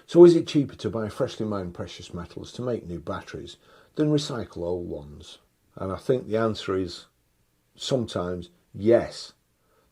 So is it cheaper to buy freshly mined precious metals to make new batteries than recycle old ones? And I think the answer is sometimes yes.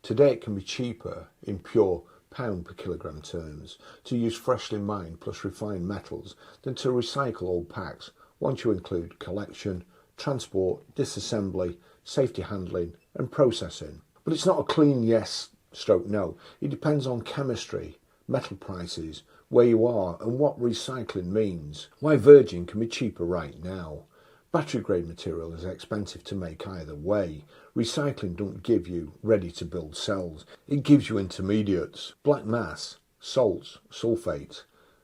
Today it can be cheaper in pure pound per kilogram terms to use freshly mined plus refined metals than to recycle old packs once you include collection, transport, disassembly, safety handling and processing. But it's not a clean yes stroke no. It depends on chemistry, metal prices, where you are and what recycling means. Why virgin can be cheaper right now. Battery grade material is expensive to make either way. Recycling don't give you ready to build cells. It gives you intermediates, black mass, salts, sulfates,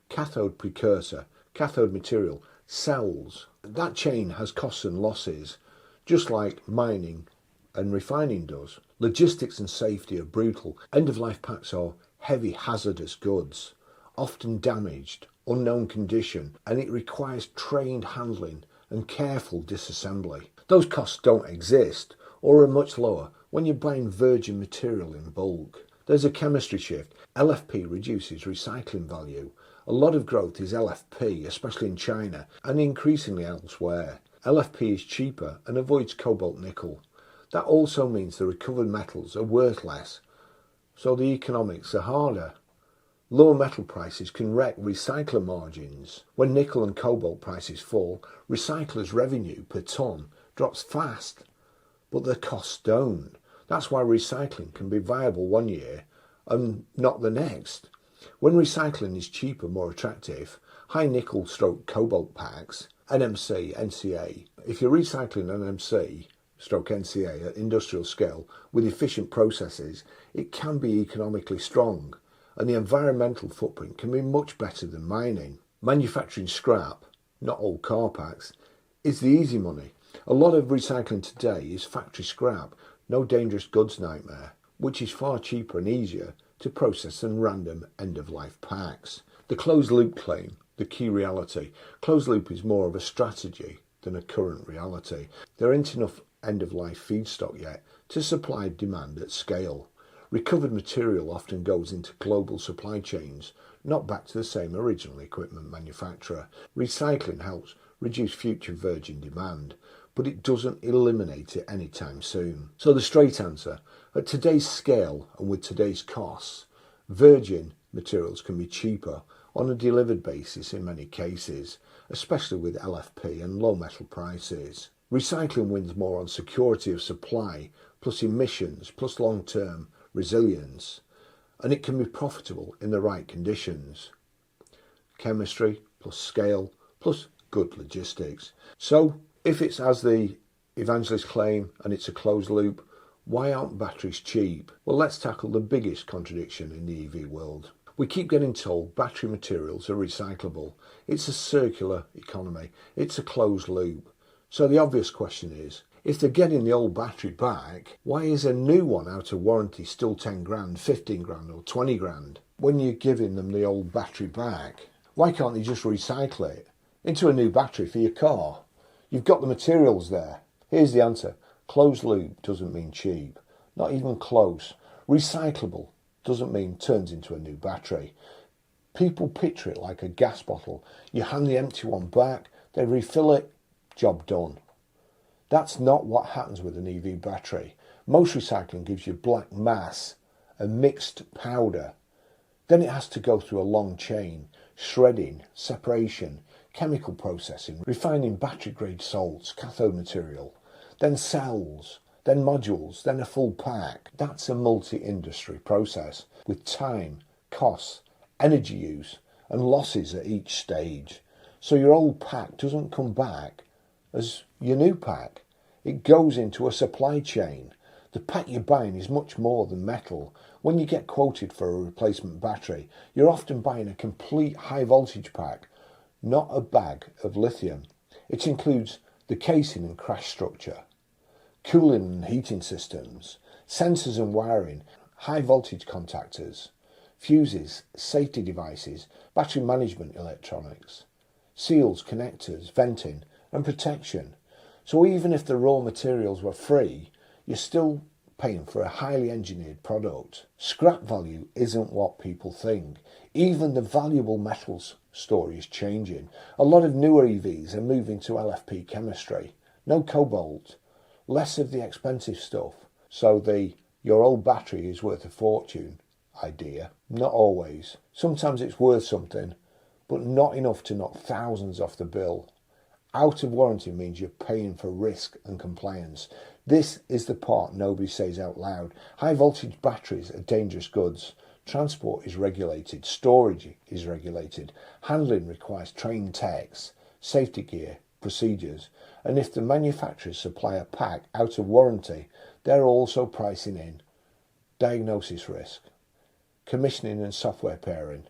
cathode precursor, cathode material, cells. That chain has costs and losses, just like mining and refining does. Logistics and safety are brutal. End-of-life packs are heavy hazardous goods, often damaged, unknown condition, and it requires trained handling and careful disassembly. Those costs don't exist or are much lower when you're buying virgin material in bulk. There's a chemistry shift. LFP reduces recycling value. A lot of growth is LFP, especially in China and increasingly elsewhere. LFP is cheaper and avoids cobalt nickel. That also means the recovered metals are worth less, so the economics are harder. Lower metal prices can wreck recycler margins. When nickel and cobalt prices fall, recyclers' revenue per tonne drops fast, but their costs don't. That's why recycling can be viable one year and not the next. When recycling is cheaper, more attractive, high nickel stroke cobalt packs, NMC, NCA, if you're recycling NMC stroke NCA at industrial scale with efficient processes, it can be economically strong. And the environmental footprint can be much better than mining. Manufacturing scrap, not old car packs, is the easy money. A lot of recycling today is factory scrap, no dangerous goods nightmare, which is far cheaper and easier to process than random end-of-life packs. The closed loop claim, the key reality. Closed loop is more of a strategy than a current reality. There ain't enough end-of-life feedstock yet to supply demand at scale. Recovered material often goes into global supply chains, not back to the same original equipment manufacturer. Recycling helps reduce future virgin demand, but it doesn't eliminate it anytime soon. So the straight answer, at today's scale and with today's costs, virgin materials can be cheaper on a delivered basis in many cases, especially with LFP and low metal prices. Recycling wins more on security of supply, plus emissions, plus long-term resilience, and it can be profitable in the right conditions. Chemistry plus scale plus good logistics. So if it's as the evangelists claim and it's a closed loop, why aren't batteries cheap? Well, let's tackle the biggest contradiction in the EV world. We keep getting told battery materials are recyclable. It's a circular economy. It's a closed loop. So the obvious question is, if they're getting the old battery back, why is a new one out of warranty still 10 grand, 15 grand or 20 grand when you're giving them the old battery back? Why can't they just recycle it into a new battery for your car? You've got the materials there. Here's the answer. Closed loop doesn't mean cheap, not even close. Recyclable doesn't mean turns into a new battery. People picture it like a gas bottle. You hand the empty one back, they refill it, job done. That's not what happens with an EV battery. Most recycling gives you black mass, a mixed powder. Then it has to go through a long chain, shredding, separation, chemical processing, refining battery grade salts, cathode material, then cells, then modules, then a full pack. That's a multi-industry process with time, costs, energy use and losses at each stage. So your old pack doesn't come back as your new pack. It goes into a supply chain. The pack you're buying is much more than metal. When you get quoted for a replacement battery, you're often buying a complete high voltage pack, not a bag of lithium. It includes the casing and crash structure, cooling and heating systems, sensors and wiring, high voltage contactors, fuses, safety devices, battery management electronics, seals, connectors, venting and protection. So even if the raw materials were free, you're still paying for a highly engineered product. Scrap value isn't what people think. Even the valuable metals story is changing. A lot of newer EVs are moving to LFP chemistry. No cobalt, less of the expensive stuff. So your old battery is worth a fortune idea, not always. Sometimes it's worth something, but not enough to knock thousands off the bill. Out of warranty means you're paying for risk and compliance. This is the part nobody says out loud. High voltage batteries are dangerous goods. Transport is regulated, storage is regulated, handling requires trained techs, safety gear, procedures, and if the manufacturers supply a pack out of warranty, they're also pricing in diagnosis risk, commissioning and software pairing,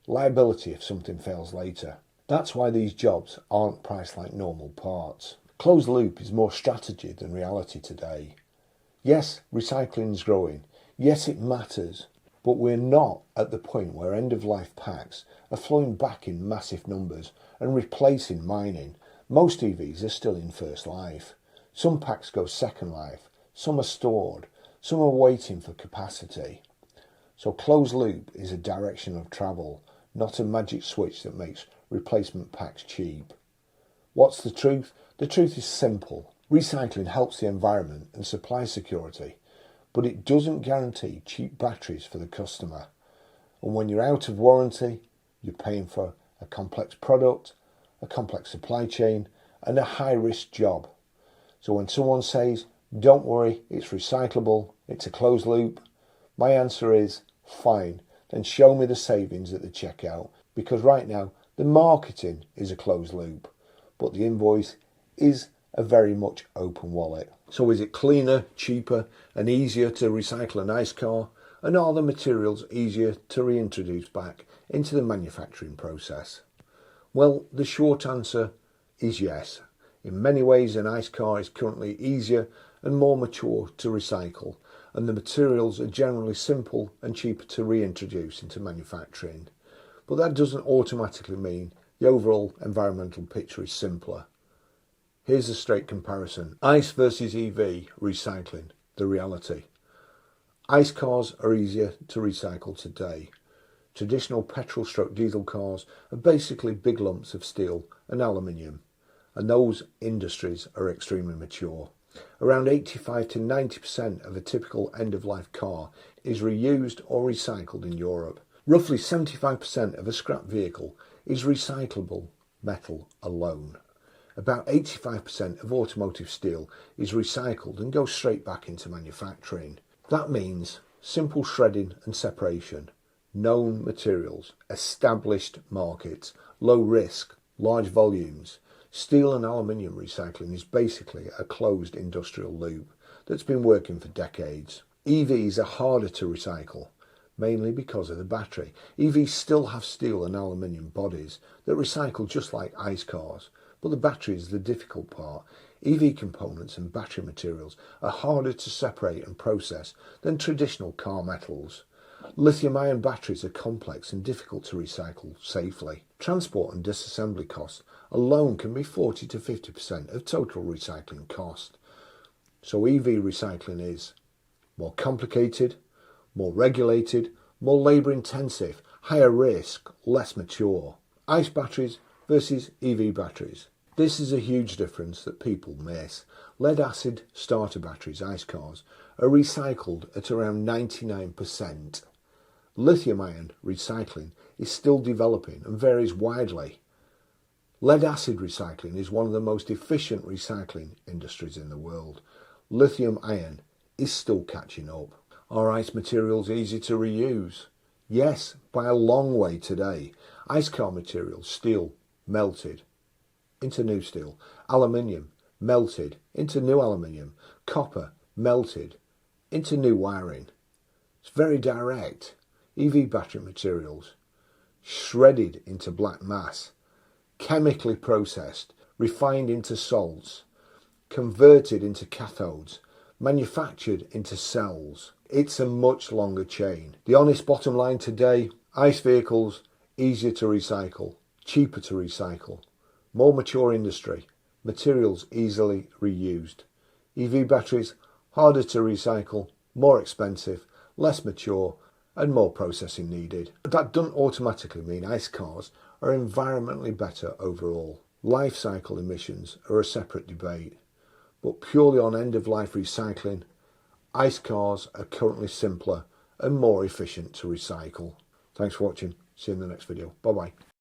liability if something fails later. That's why these jobs aren't priced like normal parts. Closed loop is more strategy than reality today. Yes, recycling is growing. Yes, it matters. But we're not at the point where end-of-life packs are flowing back in massive numbers and replacing mining. Most EVs are still in first life. Some packs go second life. Some are stored. Some are waiting for capacity. So closed loop is a direction of travel, not a magic switch that makes replacement packs cheap. What's the truth? The truth is simple. Recycling helps the environment and supply security, but it doesn't guarantee cheap batteries for the customer. And when you're out of warranty, you're paying for a complex product, a complex supply chain, and a high-risk job. So when someone says, don't worry, it's recyclable, it's a closed loop, my answer is, fine, then show me the savings at the checkout, because right now, the marketing is a closed loop, but the invoice is a very much open wallet. So is it cleaner, cheaper and easier to recycle an ICE car? And are the materials easier to reintroduce back into the manufacturing process? Well, the short answer is yes. In many ways, an ICE car is currently easier and more mature to recycle, and the materials are generally simple and cheaper to reintroduce into manufacturing. But that doesn't automatically mean the overall environmental picture is simpler. Here's a straight comparison. ICE versus EV recycling, the reality. ICE cars are easier to recycle today. Traditional petrol/diesel cars are basically big lumps of steel and aluminium, and those industries are extremely mature. Around 85 to 90% of a typical end-of-life car is reused or recycled in Europe. Roughly 75% of a scrap vehicle is recyclable metal alone. About 85% of automotive steel is recycled and goes straight back into manufacturing. That means simple shredding and separation, known materials, established markets, low risk, large volumes. Steel and aluminium recycling is basically a closed industrial loop that's been working for decades. EVs are harder to recycle, mainly because of the battery. EVs still have steel and aluminium bodies that recycle just like ICE cars, but the battery is the difficult part. EV components and battery materials are harder to separate and process than traditional car metals. Lithium-ion batteries are complex and difficult to recycle safely. Transport and disassembly costs alone can be 40 to 50% of total recycling cost. So EV recycling is more complicated, more regulated, more labour intensive, higher risk, less mature. ICE batteries versus EV batteries. This is a huge difference that people miss. Lead acid starter batteries, ICE cars, are recycled at around 99%. Lithium ion recycling is still developing and varies widely. Lead acid recycling is one of the most efficient recycling industries in the world. Lithium ion is still catching up. Are ICE materials easy to reuse? Yes, by a long way today. ICE car materials, steel, melted into new steel, aluminium, melted into new aluminium, copper, melted into new wiring. It's very direct. EV battery materials, shredded into black mass, chemically processed, refined into salts, converted into cathodes, manufactured into cells. It's a much longer chain. The honest bottom line today, ICE vehicles, easier to recycle, cheaper to recycle, more mature industry, materials easily reused. EV batteries, harder to recycle, more expensive, less mature, and more processing needed. But that doesn't automatically mean ICE cars are environmentally better overall. Life cycle emissions are a separate debate, but purely on end-of-life recycling, ICE cars are currently simpler and more efficient to recycle. Thanks for watching. See you in the next video. Bye bye.